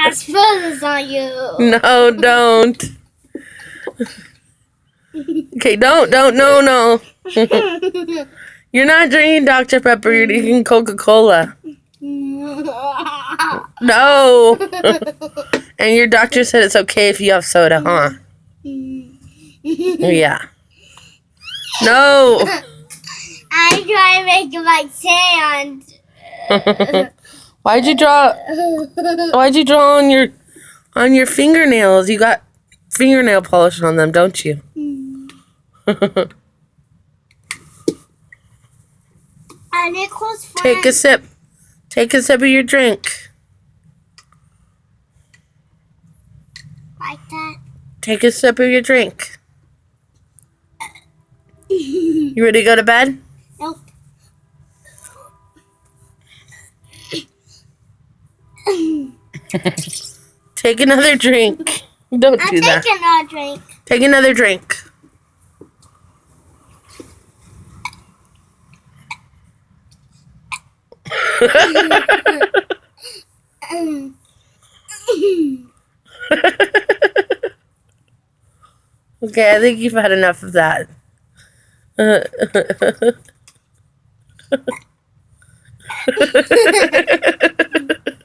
I spill this on you. No, don't. Okay, don't, no. You're not drinking Dr. Pepper, you're drinking Coca-Cola. No. And your doctor said it's okay if you have soda, huh? Yeah. No. I'm trying to make it like sand. Why'd you draw on your fingernails? You got fingernail polish on them, don't you? And it close friends. Take a sip. Take a sip of your drink. Like that. Take a sip of your drink. You ready to go to bed? Nope. Take another drink. Don't do that. Take another drink. Take another drink. Okay, I think you've had enough of that.